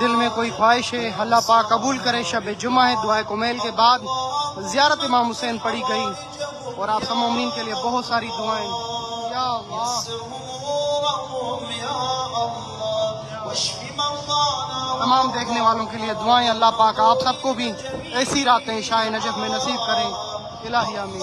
दिल में कोई ख्वाहिश है, अल्लाह पाक कबूल करे। शब जुमा है, दुआ कुमैल के बाद ज़ियारत इमाम हुसैन पढ़ी गई और आप सब मोमिन के लिए बहुत सारी दुआएं। या अल्लाह तमाम देखने वालों के लिए दुआएं। अल्लाह पाक आप सबको भी ऐसी रातें शाह नजफ में नसीब करें। इलाही आमीन।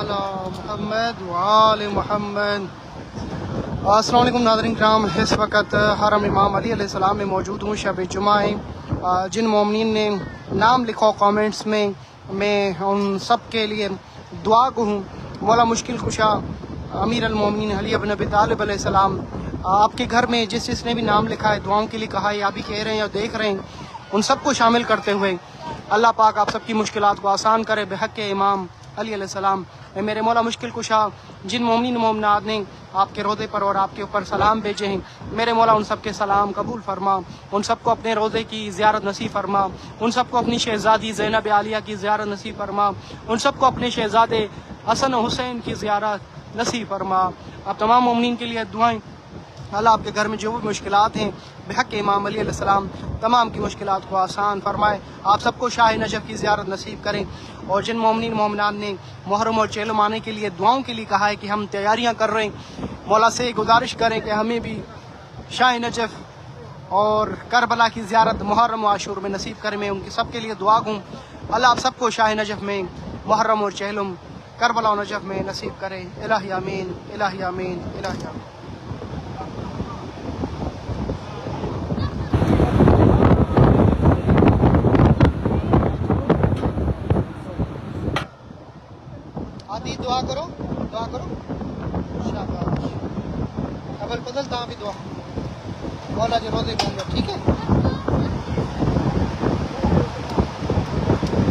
अला मुहम्मद व आल मुहम्मद। अस्सलाम वालेकुम नाज़रीन किराम, इस वक्त हरम इमाम अली अलैहिस्सलाम में मौजूद हूँ। शब जुमा है। जिन मोमिनीन ने नाम लिखो कमेंट्स में, मैं उन सब के लिए दुआ को हूँ। मौला मुश्किल कुशा अमीर अल मोमिनीन अली इब्न अबी तालिब अलैहिस्सलाम आपके घर में जिसने भी नाम लिखा है, दुआओं के लिए कहा है, या भी कह रहे हैं या देख रहे हैं, उन सबको शामिल करते हुए अल्लाह पाक आप सबकी मुश्किलात को आसान करे बेहक इमाम अली अलैहिस्सलाम। मेरे मौला मुश्किल कुशा जिन मोमिनीन मोमिनात ने आपके रोज़े पर और आपके ऊपर सलाम भेजे हैं, मेरे मौला उन सब के सलाम कबूल फरमा, उन सबको अपने रोज़े की ज़ियारत नसीब फरमा, उन सबको अपनी शहज़ादी ज़ैनब आलिया की ज़ियारत नसीब फरमा, उन सबको अपने शहज़ादे हसन हुसैन की ज़ियारत नसीब फरमा। आप तमाम मोमिनीन के लिए दुआएं अल्लाह आपके घर में जो भी मुश्किलात हैं बहक़ इमाम अली अलैहिस्सलाम तमाम की मुश्किलात को आसान फरमाए। आप सबको शाह नजफ़ की ज़ियारत नसीब करें। और जिन मोमिनीन मोमिनात ने मुहर्रम और चेलम आने के लिए दुआओं के लिए कहा है कि हम तैयारियाँ कर रहे हैं, मौला से गुजारिश करें कि हमें भी शाह नजफ़ और करबला की ज़ियारत मुहर्रम व आशूर में नसीब करें। मैं उनकी सब के लिए दुआ दूँ। अल्लाह आप सबको शाह नजफ़ में मुहर्रम और चेलम करबला और नजफ़ में नसीब करें। इलाही आमीन, इलाही आमीन, इलाही आमीन। आदि दुआ करो, दुआ करो। शाबाश। अबल बदल ता भी दुआ मौला जो रोज़े होंगे, ठीक है।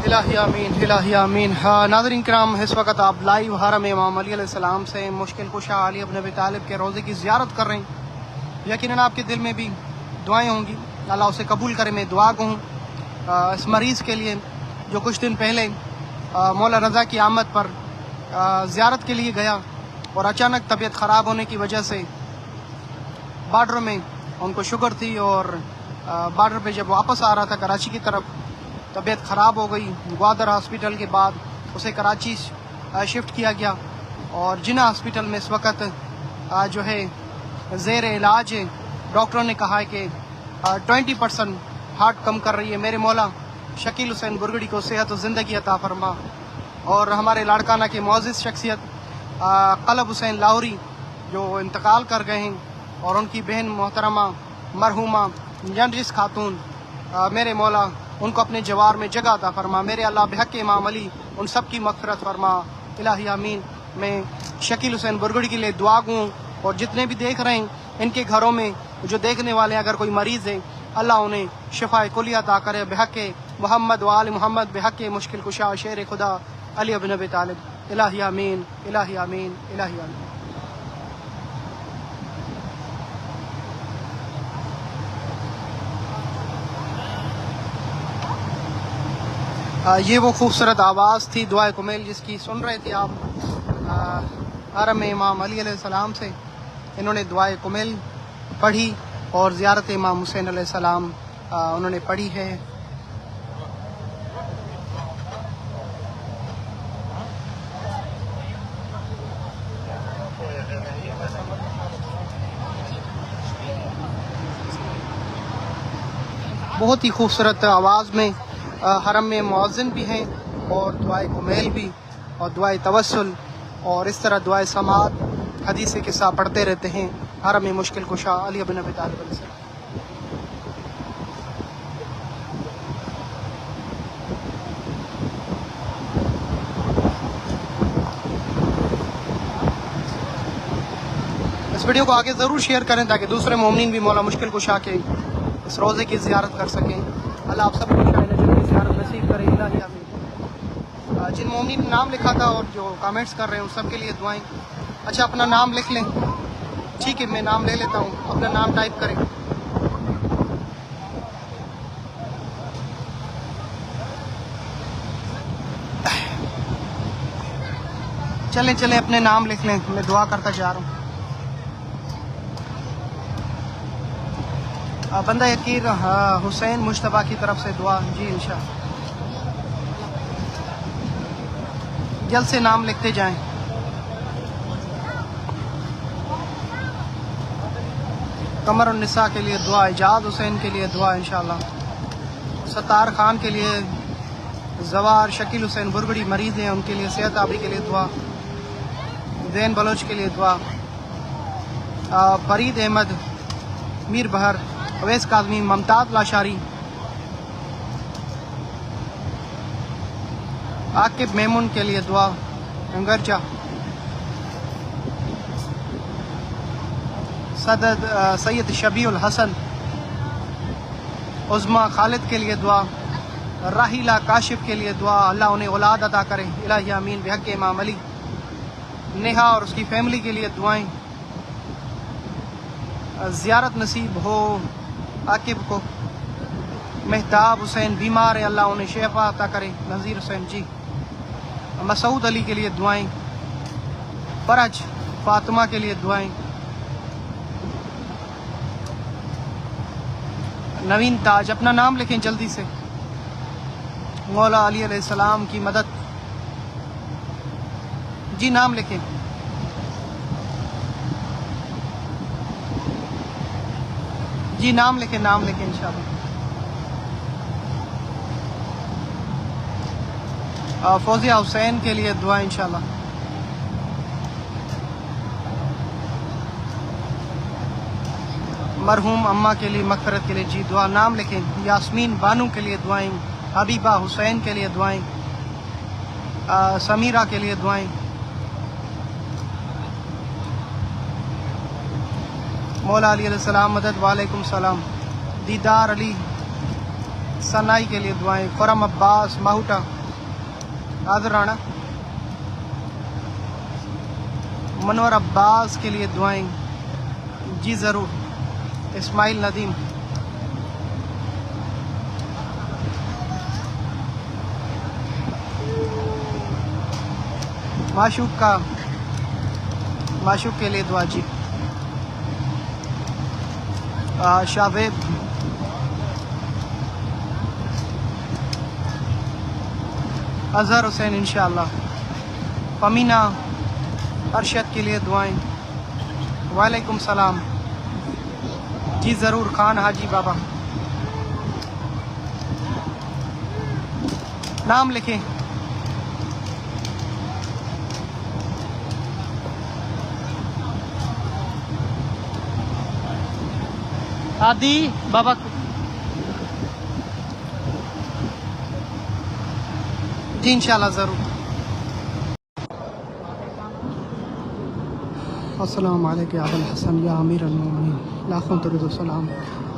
इलाही आमीन, इलाही आमीन। हाँ नाज़रीन किराम, इस वक्त आप लाइव हरम इमाम अली अलैहिस्सलाम से मुश्किल कुशा अली इब्न अबी तालिब के रोज़े की ज़ियारत कर रहे हैं। यकीनन आपके दिल में भी दुआएं होंगी, अल्लाह उसे कबूल करे। मैं दुआ कहूँ इस मरीज़ के लिए जो कुछ दिन पहले मौला रज़ा की आमद पर ज़ियारत के लिए गया और अचानक तबीयत ख़राब होने की वजह से बॉर्डर में उनको शुगर थी और बॉर्डर पे जब वापस आ रहा था कराची की तरफ तबीयत ख़राब हो गई। ग्वादर हॉस्पिटल के बाद उसे कराची शिफ्ट किया गया और जिन्ना हॉस्पिटल में इस वक्त जो है ज़ेर इलाज है। डॉक्टरों ने कहा है कि 20% हार्ट कम कर रही है। मेरे मौला शकील हुसैन बुरगड़ी को सेहत और ज़िंदगी अता फरमा। और हमारे लाड़काना के मुअज़्ज़िज़ शख्सियत क़लब हुसैन लाहौरी जो इंतकाल कर गए हैं और उनकी बहन मोहतरमा मरहुमा जर्जिस खातून, मेरे मौला उनको अपने जवार में जगह अता फरमा। मेरे अल्लाह बहक़ इमाम अली उन सब की मग़फ़िरत फरमा। इलाही आमीन। मैं शकील हुसैन बुरगड़ी के लिए दुआ दूँ और जितने भी देख रहे हैं इनके घरों में जो देखने वाले अगर कोई मरीज़ है अल्लाह उन्हें शिफ़ाए कुलिया अता करे। बहक़ मोहम्मद व आल मोहम्मद, बहक़ मुश्किल कुशा शेर खुदा अली इब्न अबी तालिब। इलाही आमीन, इलाही आमीन, इलाही आमीन। ये वो खूबसूरत आवाज़ थी दुआए कुमेल जिसकी सुन रहे थे आप हरम इमाम अली अलैहिस्सलाम से। इन्होंने दुआए कुमेल पढ़ी और ज़ियारत इमाम हुसैन अलैहिस्सलाम उन्होंने पढ़ी है। बहुत ही खूबसूरत आवाज़ में हरम में मुअज़्ज़िन भी हैं और दुआए कुमेल भी और दुआए तवस्सुल और इस तरह दुआए समात हदीस किस्सा पढ़ते रहते हैं हरम में मुश्किल कुशा अली इब्न अबी तालिब से। इस वीडियो को आगे ज़रूर शेयर करें ताकि दूसरे मोमिनीन भी मौला मुश्किल कुशा के इस रोज़े की ज़ियारत कर सकें। अल्लाह आप सबको शाह नजफ़ की ज़ियारत नसीब करें। इलाही आमीन। जिन मोमिनीन ने नाम लिखा था और जो कमेंट्स कर रहे हैं उन सब के लिए दुआएं। अच्छा अपना नाम लिख लें, ठीक है मैं नाम ले लेता हूँ, अपना नाम टाइप करें। चलें चलें अपने नाम लिख लें, मैं दुआ करता जा रहा हूँ। बंदा यकीर हुसैन मुश्तबा की तरफ से दुआ जी इंशाअल्लाह। जल्द से नाम लिखते जाएं। कमर और निसा के लिए दुआ, इजाद हुसैन के लिए दुआ इंशाअल्लाह, सत्तार खान के लिए, जवार शकील हुसैन बुरगड़ी मरीज़ हैं उनके लिए सेहत आबी के लिए दुआ, ज़ैन बलोच के लिए दुआ, फरीद अहमद, मीर बहर, अवैस काज़मी, ममताज़ लाशारी, आकिब मेमून के लिए दुआ, अंगरजा, सदद सैयद शबीउल हसन, उज़्मा खालिद के लिए दुआ, राहिला काशिफ के लिए दुआ, अल्लाह उन्हें औलाद अता करे। इलाही आमीन। बहक़ इमाम अली। नेहा और उसकी फैमिली के लिए दुआएं। ज़ियारत नसीब हो आकिब को। मेहताब हुसैन बीमार है, अल्लाह उन्हें शेफा अता करे। नज़ीर हुसैन जी। मसूद अली के लिए दुआएं। फरज फातिमा के लिए दुआएं। नवीन ताज, अपना नाम लिखें जल्दी से। मौला अली अलैहिस्सलाम की मदद। जी नाम लिखें। जी नाम लिखें, नाम लिखें इंशाल्लाह। फौजिया हुसैन के लिए दुआ इंशाल्लाह। मरहूम अम्मा के लिए मग़फ़िरत के लिए जी दुआ। नाम लिखें। यास्मीन बानू के लिए दुआएं। हबीबा हुसैन के लिए दुआएं। समीरा के लिए दुआएं। मौला अली अलैहिस्सलाम मदद। वालेकुम सलाम। दीदार अली सनाई के लिए दुआएं। खुरम अब्बास माहुटा आदर राना। मनवर अब्बास के लिए दुआएं जी ज़रूर। इस्माइल नदीम। माशूक के लिए दुआ जी। शावेब। अजहर हुसैन इंशाअल्लाह। फमीना अरशद के लिए दुआएं। वालेकुम सलाम जी ज़रूर। खान हाजी बाबा। नाम लिखें। आदि बाबा। जी इंशाल्लाह ज़रूर। अस्सलाम वालेकुम अबुल हसन या अमीर अल-मोमिनीन, लाखों दरूद सलाम।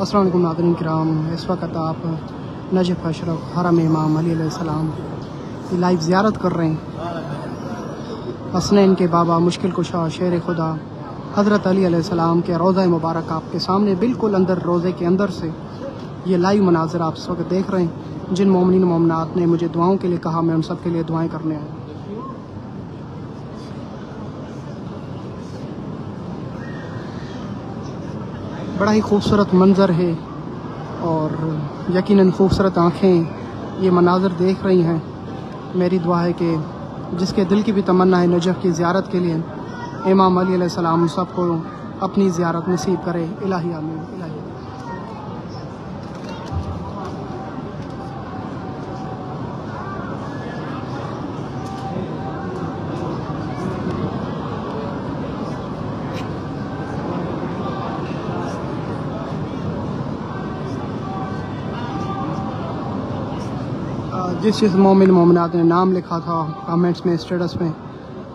अस्सलाम वालेकुम नाज़रीन किराम, इस वक्त आप नजफ़ अशरफ हरम इमाम अली अलैहिस्सलाम की लाइव ज़ियारत कर रहे हैं। हसनैन के बाबा, मुश्किल कुशा, शेर खुदा हज़रत अली अलैहिस्सलाम के रोज़ा मुबारक आपके सामने बिल्कुल अंदर, रोज़े के अंदर से ये लाइव मनाज़र आप इस वक्त देख रहे हैं। जिन मोमिनीन मोमिनात ने मुझे दुआओं के लिए कहा, मैं उन सब के लिए दुआएं करने आया। बड़ा ही खूबसूरत मंज़र है और यकीनन खूबसूरत आँखें ये मनाज़र देख रही हैं। मेरी दुआ है कि जिसके दिल की भी तमन्ना है नजफ़ की ज़ियारत के लिए, इमाम अली अलैहिस्सलाम सबको अपनी ज़ियारत नसीब करे। इलाही आमीन, इलाही। जिस मोमिन मोमिनात ने नाम लिखा था कमेंट्स में, स्टेटस में,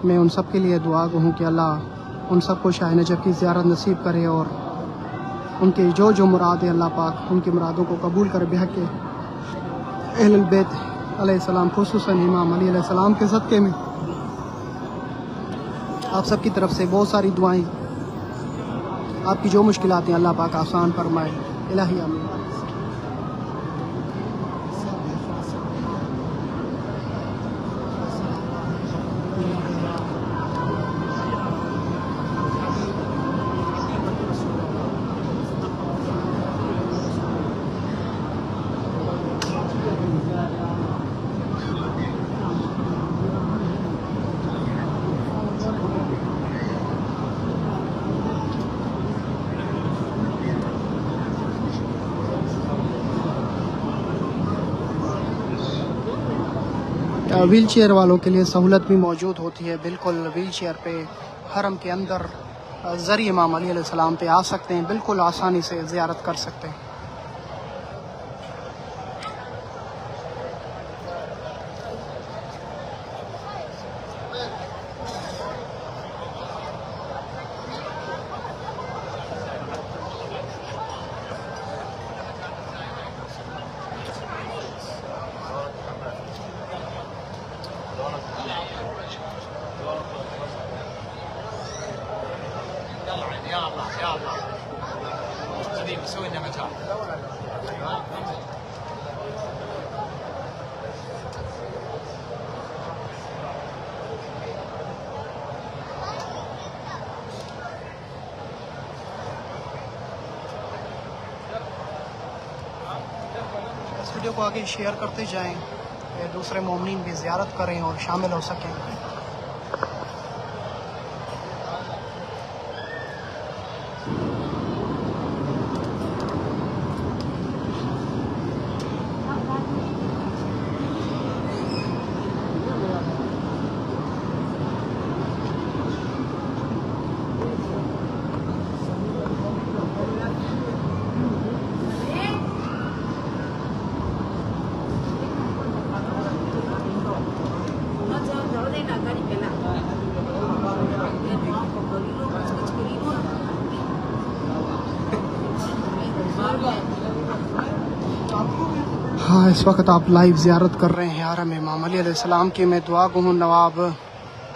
मैं उन सब के लिए दुआ कहूँ कि अल्लाह उन सबको शाह नजफ़ की ज़ियारत नसीब करे और उनके जो जो मुराद है अल्लाह पाक उनकी मुरादों को कबूल करे। बेहक के अहलुल बैत अलैहिस्सलाम, खुसूसन इमाम अली अलैहिस्सलाम के सदक़े में आप सब की तरफ से बहुत सारी दुआएं। आपकी जो मुश्किलात हैं अल्लाह पाक आसान फरमाए। इलाही आमीन। व्हील चेयर वालों के लिए सहूलत भी मौजूद होती है। बिल्कुल व्हील चेयर पे हरम के अंदर ज़रिए इमाम अली अलैहिस्सलाम पे आ सकते हैं, बिल्कुल आसानी से ज़ियारत कर सकते हैं। वीडियो को आगे शेयर करते जाएँ, दूसरे मोमिनीन भी ज़ियारत करें और शामिल हो सकें। हाँ, इस वक्त आप लाइव ज़ियारत कर रहे हैं हरम इमाम अली अलैहिस्सलाम की। मैं दुआ गो हूँ नवाब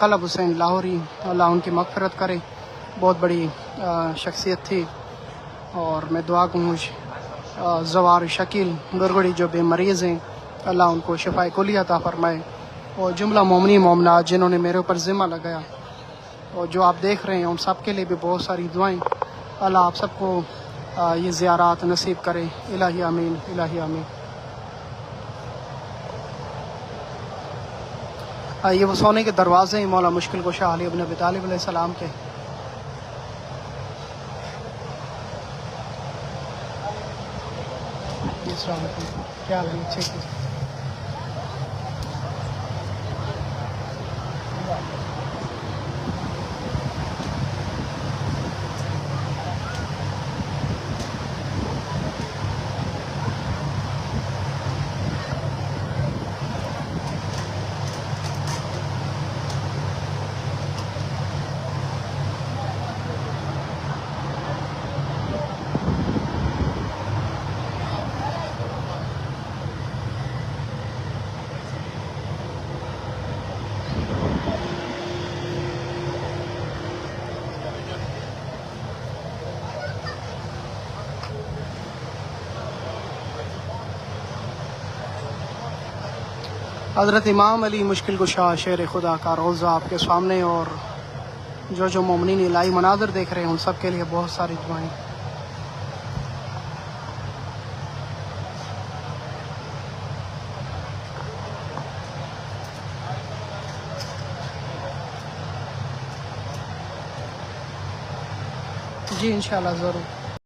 तलब हुसैन लाहौरी, अल्लाह उनकी मग़फ़िरत करे। बहुत बड़ी शख्सियत थी। और मैं दुआ गो हूँ ज़वार शकील गुरगुड़ी जो बेमरीज़ हैं, अल्लाह उनको शिफ़ाए कुलिया अता फ़रमाए। और जुमला मोमिनी मोमनात जिन्होंने मेरे ऊपर ज़िम्मा लगाया और जो आप देख रहे हैं उन सब के लिए भी बहुत सारी दुआएं। अल्लाह आप सबको ये ज़ियारात नसीब करे। इलाही आमीन, इलाही आमीन। ये वो सोने के दरवाज़े हैं मौला मुश्किल कुशा अली इब्न अबी तालिब अलैहिस्सलाम के। क्या हाल है? अच्छे। हज़रत इमाम अली मुश्किल कुशा शेर खुदा का रोज़ा आपके सामने। और जो मोमिनीन इलाही मनाज़र देख रहे हैं उन सब के लिए बहुत सारी दुआएं। जी इंशाअल्लाह ज़रूर।